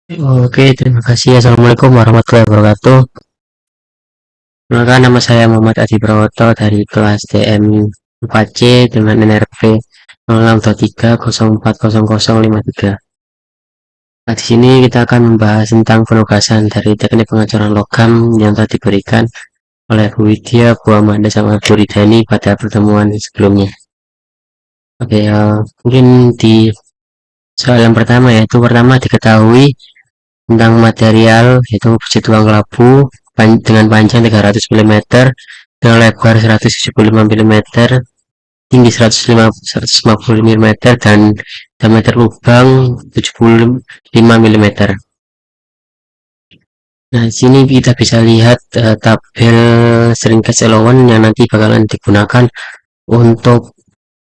Oke, terima kasih. Assalamualaikum warahmatullahi wabarakatuh. Perkenalkan, nama saya Muhammad Adi Prawoto dari kelas DM 4C dengan NRP 0623040053. Nah, di sini kita akan membahas tentang penugasan dari teknik pengacoran logam yang telah diberikan oleh Bu Widya, Bu Amanda, sama Bu Ridhani pada pertemuan sebelumnya. Oke, mungkin di soal yang pertama, yaitu pertama diketahui tentang material, yaitu besi tulang labu dengan panjang 300 mm, dengan lebar 175 mm, tinggi 150 mm, dan diameter lubang 75 mm. Nah, di sini kita bisa lihat tabel string case allowance yang nanti bakalan digunakan untuk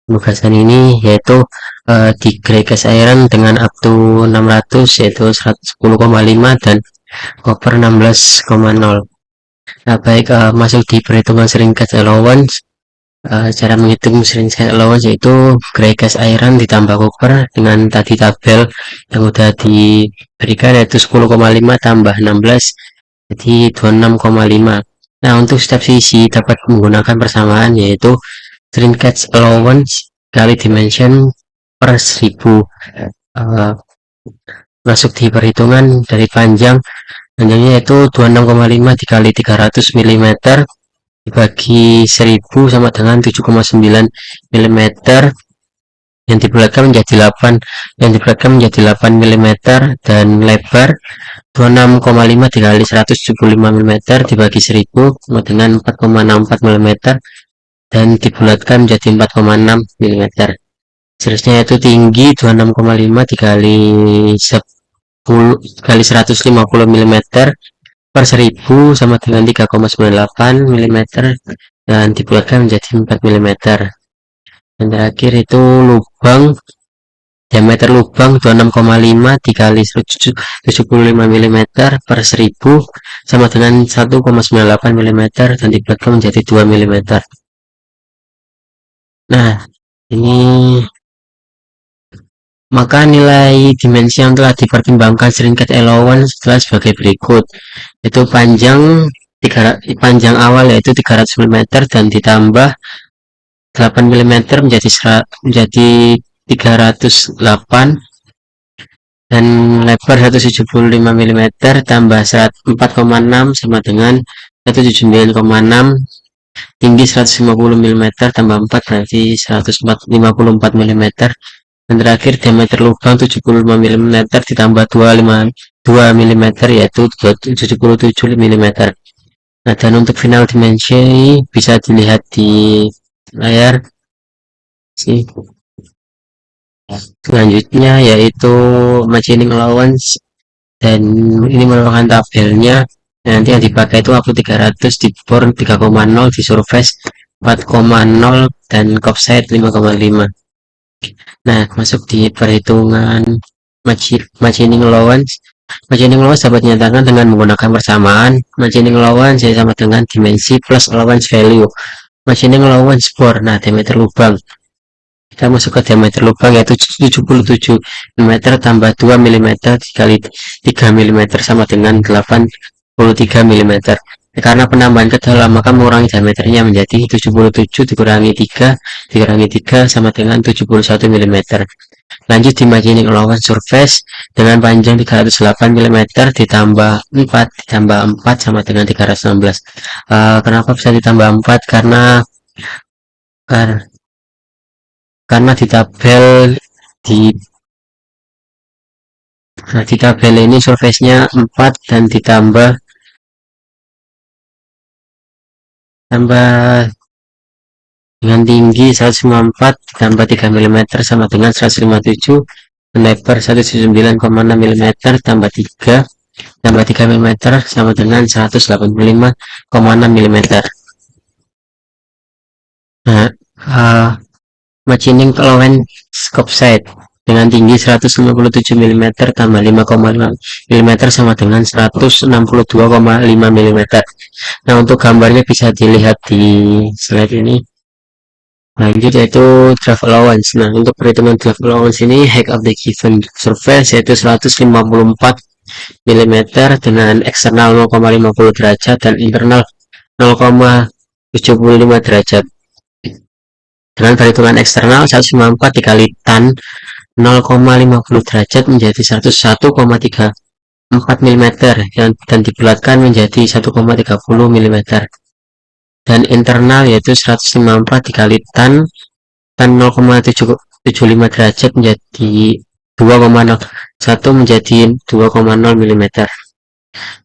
penugasan ini, yaitu di gray cast iron dengan up to 600 yaitu 110,5 dan copper 16,0. Nah, baik, masuk di perhitungan string case allowance. Cara menghitung string case allowance yaitu gray cast iron ditambah copper dengan tadi tabel yang udah diberikan, yaitu 10,5 tambah 16 jadi 26,5. Nah, untuk step sisi dapat menggunakan persamaan, yaitu string case allowance kali dimension per 1000. uh, Masuk di perhitungan dari panjangnya yaitu 26,5 dikali 300 mm dibagi 1000 sama dengan 7,9 mm, yang dibulatkan menjadi 8 mm, dan lebar 26,5 dikali 175 mm dibagi 1000 sama dengan 4,64 mm, dan dibulatkan menjadi 4,6 mm. Seterusnya yaitu tinggi 26,5 dikali 10 kali 150 mm per 1000 sama dengan 3,98 mm, dan dibulatkan menjadi 4 mm. Dan terakhir itu diameter lubang 26,5 dikali 75 mm per 1000 sama dengan 1,98 mm, dan dibulatkan menjadi 2 mm. Nah, ini maka nilai dimensi yang telah dipertimbangkan string case allowance adalah sebagai berikut, yaitu panjang awal yaitu 300 mm dan ditambah 8 mm menjadi 308, dan lebar 175 mm tambah 4,6 sama dengan 179,6, tinggi 150 mm tambah 4 berarti 154 mm, dan terakhir diameter lubang 75 mm ditambah 2 mm yaitu 77 mm. Nah, dan untuk final dimensi bisa dilihat di layar sih. Selanjutnya yaitu machining allowance, dan ini merupakan tabelnya. Nanti yang dipakai itu upload 300, di bore 3,0, di surface 4,0, dan offset 5,5. Nah, masuk di perhitungan machining allowance. Machining allowance dapat dinyatakan dengan menggunakan persamaan. Machining allowance sama dengan dimensi plus allowance value. Machining allowance bore, nah diameter lubang. Kita masuk ke diameter lubang yaitu 77 mm tambah 2 mm dikali 3 mm sama dengan 83 mm. Karena penambahan ke dalam maka mengurangi diameternya menjadi 77 dikurangi 3 sama dengan 71 mm. Lanjut di machining allowance surface dengan panjang 308 mm ditambah 4 sama dengan 316. Kenapa bisa ditambah 4? Karena di di tabel ini surface-nya 4 dan tambah dengan tinggi 194 ditambah 3 mm sama dengan 157, dan lebar 179,6 mm tambah 3 mm sama dengan 185,6 mm. Nah, machining allowance scope side dengan tinggi 157 mm tambah 5,5 mm sama dengan 162,5 mm. Nah, untuk gambarnya bisa dilihat di slide ini. Lanjut yaitu draft allowance. Nah, untuk perhitungan draft allowance ini height of the given surface yaitu 154 mm dengan eksternal 0,50 derajat dan internal 0,75 derajat. Dengan perhitungan eksternal 194 dikali tan 0,50 derajat menjadi 101,34 mm dan dibulatkan menjadi 1,30 mm. Dan internal yaitu 154 dikali tan 0,75 derajat menjadi 2,01 menjadi 2,0 mm.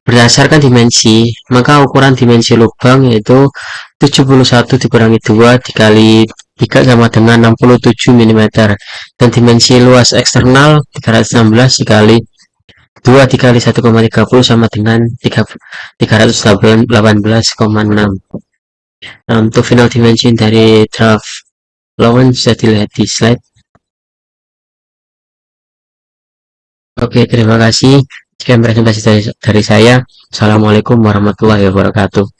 Berdasarkan dimensi, maka ukuran dimensi lubang yaitu 71 dikurangi 2 dikali 3 sama dengan 67 mm. Dan dimensi luas eksternal 316 dikali 2 dikali 1,30 sama dengan 318,6. Nah, untuk final dimension dari draft lawan bisa dilihat di slide. Oke, terima kasih. Sekian presentasi dari saya. Assalamualaikum warahmatullahi wabarakatuh.